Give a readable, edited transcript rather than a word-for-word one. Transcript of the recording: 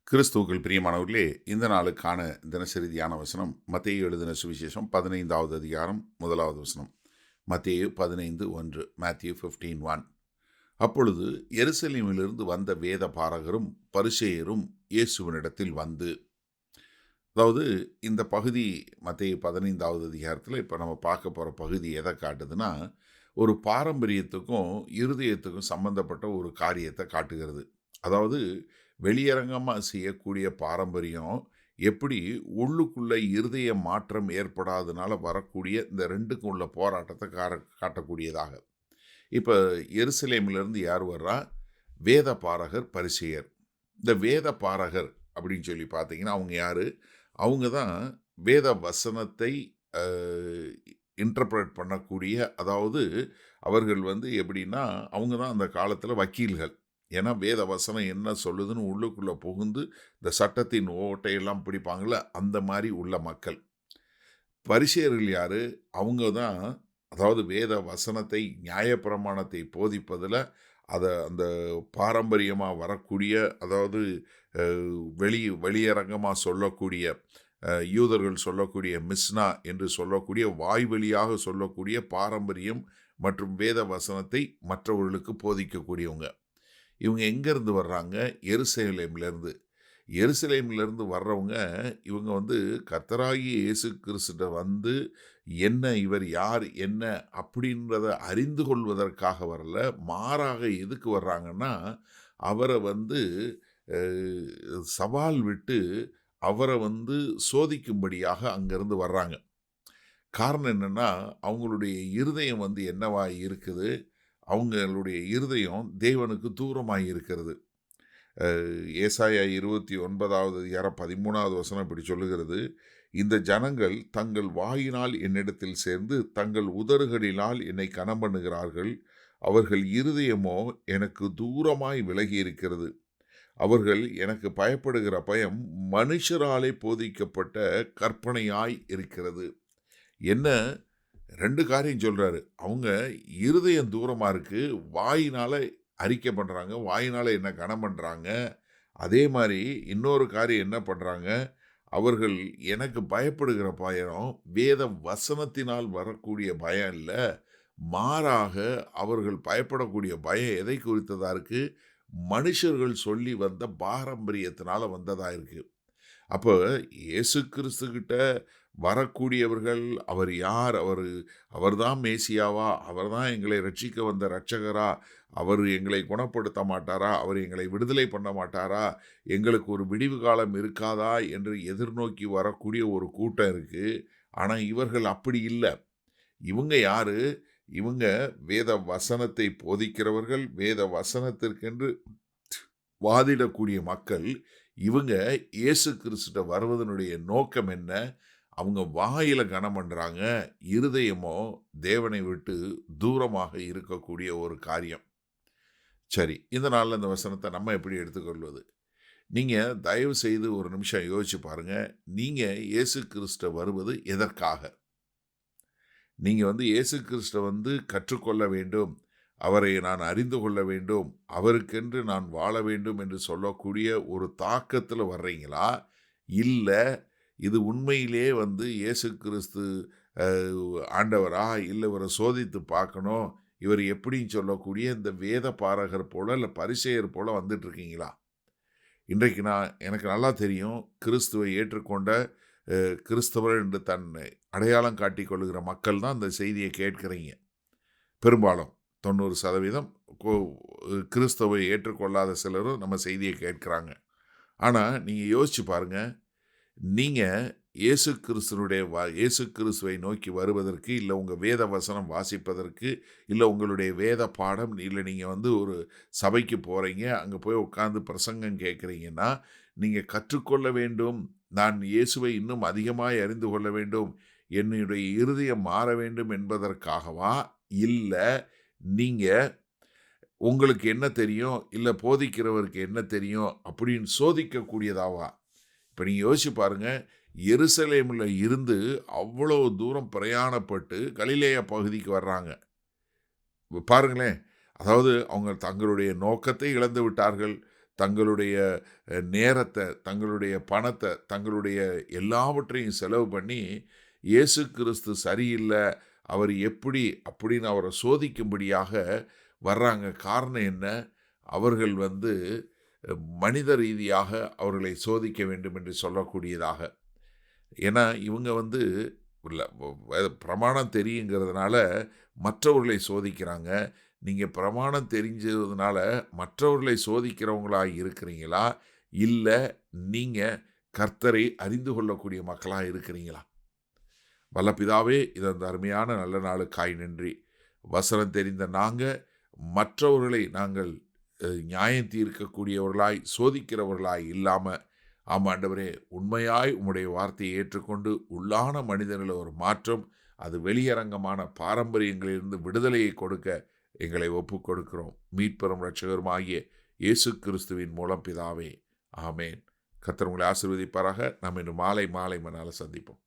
கிறிஸ்துவுக்குள் பிரியமானவர்களே, இந்த நாளுக்கான தினசரி தியான வசனம் மத்தேயு எழுதின சுவிசேஷம் 15வது அதிகாரம் 1வது வசனம். மத்தேயு 15:1. மேத்யூ 15:1. அப்பொழுது எருசலேமிலிருந்து வந்த வேத பாரகரும் பரிசேயரும் இயேசுவினிடத்தில் வந்து, அதாவது இந்த பகுதி மத்தேயு 15வது அதிகாரத்தில் இப்போ நம்ம பார்க்க போகிற பகுதி எதை காட்டுதுன்னா, ஒரு பாரம்பரியத்துக்கும் இருதயத்துக்கும் சம்பந்தப்பட்ட ஒரு காரியத்தை காட்டுகிறது. அதாவது வெளியரங்கமாக செய்யக்கூடிய பாரம்பரியம் எப்படி உள்ளுக்குள்ள இருதய மாற்றம் ஏற்படாதனால வரக்கூடிய இந்த ரெண்டுக்கும் உள்ள போராட்டத்தை காட்டக்கூடியதாக. இப்போ எருசலேமிலிருந்து யார் வர்றா? வேத பாரகர் பரிசேயர். இந்த வேத பாரகர் அப்படின்னு சொல்லி பார்த்தீங்கன்னா அவங்க யாரு? அவங்க தான் வேத வசனத்தை இன்டர்பிரட் பண்ணக்கூடிய, அதாவது அவர்கள் எப்படின்னா அவங்க தான் அந்த காலத்தில் வக்கீல்கள். ஏன்னா வேத வசனம் என்ன சொல்லுதுன்னு உள்ளுக்குள்ளே புகுந்து இந்த சட்டத்தின் ஓட்டையெல்லாம் பிடிப்பாங்கள, அந்த மாதிரி உள்ள மக்கள். பரிசேயர்கள் யாரு? அவங்க தான், அதாவது வேத வசனத்தை நியாயப்பிரமாணத்தை போதிப்பதில் அதை அந்த பாரம்பரியமாக வரக்கூடிய, அதாவது வெளியரங்கமாக சொல்லக்கூடிய, யூதர்கள் சொல்லக்கூடிய மிஸ்னா என்று சொல்லக்கூடிய வாய்வழியாக சொல்லக்கூடிய பாரம்பரியம் மற்றும் வேத வசனத்தை மற்றவர்களுக்கு போதிக்கக்கூடியவங்க. இவங்க எங்கேருந்து வர்றாங்க? எருசலேம்லேருந்து. எருசலேம்லேருந்து வர்றவங்க இவங்க கர்த்தராகிய இயேசு கிறிஸ்துட்ட என்ன இவர் யார் என்ன அப்படின்றத அறிந்து கொள்வதற்காக வரல. மாறாக எதுக்கு வர்றாங்கன்னா, அவரை சவால் விட்டு அவரை சோதிக்கும்படியாக அங்கேருந்து வர்றாங்க. காரணம் என்னென்னா, அவங்களுடைய இருதயம் என்னவா இருக்குது? அவங்களுடைய இருதயம் தேவனுக்கு தூரமாக இருக்கிறது. ஏசாயா 29வது அதிகாரம் 13வது வசனம் இப்படி சொல்லுகிறது, இந்த ஜனங்கள் தங்கள் வாயினால் என்னிடத்தில் சேர்ந்து தங்கள் உதறுகளினால் என்னை கனம் பண்ணுகிறார்கள். அவர்கள் இருதயமோ எனக்கு தூரமாய் விலகி இருக்கிறது. அவர்கள் எனக்கு பயப்படுகிற பயம் மனுஷராலே போதிக்கப்பட்ட கற்பனையாய் இருக்கிறது. என்ன 2 காரியம் சொல்கிறாரு. அவங்க இருதயம் தூரமாக இருக்குது, வாயினால் அறிக்கை பண்ணுறாங்க, வாயினால் என்ன கனம் பண்ணுறாங்க. அதே மாதிரி இன்னொரு காரியம் என்ன பண்ணுறாங்க, அவர்கள் எனக்கு பயப்படுகிற பயம் வேத வசனத்தினால் வரக்கூடிய பயம் இல்லை, மாறாக அவர்கள் பயப்படக்கூடிய பயம் எதை குறித்ததாக இருக்குது? மனுஷர்கள் சொல்லி வந்த பாரம்பரியத்தினால வந்ததாக இருக்குது. அப்போ இயேசு கிறிஸ்துக்கிட்ட வரக்கூடியவர்கள் அவர் யார்? அவர்தான் மேசியாவா? அவர்தான் எங்களை ரட்சிக்க வந்த இரட்சகரா? அவர் எங்களை குணப்படுத்த மாட்டாரா? அவர் எங்களை விடுதலை பண்ண மாட்டாரா? எங்களுக்கு ஒரு விடிவு காலம் இருக்காதா என்று எதிர்நோக்கி வரக்கூடிய ஒரு கூட்டம் இருக்குது. ஆனால் இவர்கள் அப்படி இல்லை. இவங்க யாரு? இவங்க வேத வசனத்தை போதிக்கிறவர்கள், வேத வசனத்திற்கென்று வாதிடக்கூடிய மக்கள். இவங்க இயேசு கிறிஸ்துட்ட வருவதனுடைய நோக்கம் என்ன? அவங்க வாயில கனம் பண்ணுறாங்க, இருதயமோ தேவனை விட்டு தூரமாக இருக்கக்கூடிய ஒரு காரியம். சரி, இந்த நாளில் இந்த வசனத்தை நம்ம எப்படி எடுத்துக்கொள்வது? நீங்கள் தயவு செய்து ஒரு நிமிஷம் யோசிச்சு பாருங்கள். நீங்கள் இயேசு கிறிஸ்துட்ட வருவது எதற்காக? நீங்கள் இயேசு கிறிஸ்துவை கற்றுக்கொள்ள வேண்டும், அவரை நான் அறிந்து கொள்ள வேண்டும், அவருக்கென்று நான் வாழ வேண்டும் என்று சொல்லக்கூடிய ஒரு தாக்கத்தில் வர்றீங்களா? இல்லை இது உண்மையிலே இயேசு கிறிஸ்து ஆண்டவரா, இல்லை இவரை சோதித்து பார்க்கணும், இவர் எப்படின்னு சொல்லக்கூடிய இந்த வேத பாரகர் போல் இல்லை பரிசேயர் போல் வந்துட்டுருக்கீங்களா? இன்றைக்கு எனக்கு நல்லா தெரியும், கிறிஸ்துவை ஏற்றுக்கொண்ட கிறிஸ்தவர் என்று தன்னை அடையாளம் காட்டி கொள்ளுகிற மக்கள் தான் இந்த செய்தியை கேட்குறீங்க. பெரும்பாலும் 90% கிறிஸ்தவை ஏற்றுக்கொள்ளாத சிலரும் நம்ம செய்தியை கேட்குறாங்க. ஆனால் நீங்கள் யோசிச்சு பாருங்கள், நீங்கள் இயேசு கிறிஸ்துவை நோக்கி வருவதற்கு, இல்லை உங்கள் வேத வசனம் வாசிப்பதற்கு, இல்லை உங்களுடைய வேத பாடம், இல்லை நீங்கள் ஒரு சபைக்கு போகிறீங்க, அங்கே போய் உட்காந்து பிரசங்கம் கேட்குறீங்கன்னா, நீங்கள் கற்றுக்கொள்ள வேண்டும், நான் இயேசுவை இன்னும் அதிகமாக அறிந்து கொள்ள வேண்டும், என்னுடைய இருதயம் மாற வேண்டும் என்பதற்காகவா? இல்லை நீங்கள் உங்களுக்கு என்ன தெரியும், இல்லை போதிக்கிறவருக்கு என்ன தெரியும் அப்படின்னு சோதிக்கக்கூடியதாவா? இப்போ நீங்கள் யோசிச்சு பாருங்கள், எருசலேமில் இருந்து அவ்வளோ தூரம் பிரயாணப்பட்டு கலிலேயா பகுதிக்கு வர்றாங்க. பாருங்களேன், அதாவது அவங்க தங்களுடைய நோக்கத்தை இழந்து விட்டார்கள், தங்களுடைய நேரத்தை, தங்களுடைய பணத்தை, தங்களுடைய எல்லாவற்றையும் செலவு பண்ணி இயேசு கிறிஸ்து சரியில்ல, அவர் எப்படி அப்படின்னு அவரை சோதிக்கும்படியாக வர்றாங்க. காரணம் என்ன? அவர்கள் வந்து மனித ரீதியாக அவர்களை சோதிக்க வேண்டும் என்று சொல்லக்கூடியதாக. ஏன்னா இவங்க வந்து பிரமாணம் தெரியுங்கிறதுனால மற்றவர்களை சோதிக்கிறாங்க. நீங்க பிரமாணம் தெரிஞ்சதுனால மற்றவர்களை சோதிக்கிறவங்களா இருக்கிறீங்களா? இல்ல நீங்க கர்த்தரை அறிந்து கொள்ளக்கூடிய மக்களா இருக்கிறீங்களா? வல்ல பிதாவே, இது அந்த அருமையான நல்ல நாளுக்காய் நன்றி. வசனம் தெரிந்த நாங்க மற்றவர்களை நாங்கள் நியாயம் தீர்க்கக்கூடியவர்களாய், சோதிக்கிறவர்களாய் இல்லாம, ஆண்டவரே, உண்மையாய் உம்முடைய வார்த்தையை ஏற்றுக்கொண்டு உள்ளான மனிதனில் ஒரு மாற்றம், அது வெளியரங்கமான பாரம்பரியங்களிலிருந்து விடுதலையை கொடுக்க எங்களை ஒப்புக் கொடுக்கிறோம். மீட்பெரும் இரட்சகருமாகிய இயேசு கிறிஸ்துவின் மூலம் பிதாவே, ஆமேன். கர்த்தர் உங்களை ஆசீர்வதிப்பாராக. நாம் இன்று மாலை மணால சந்திப்போம்.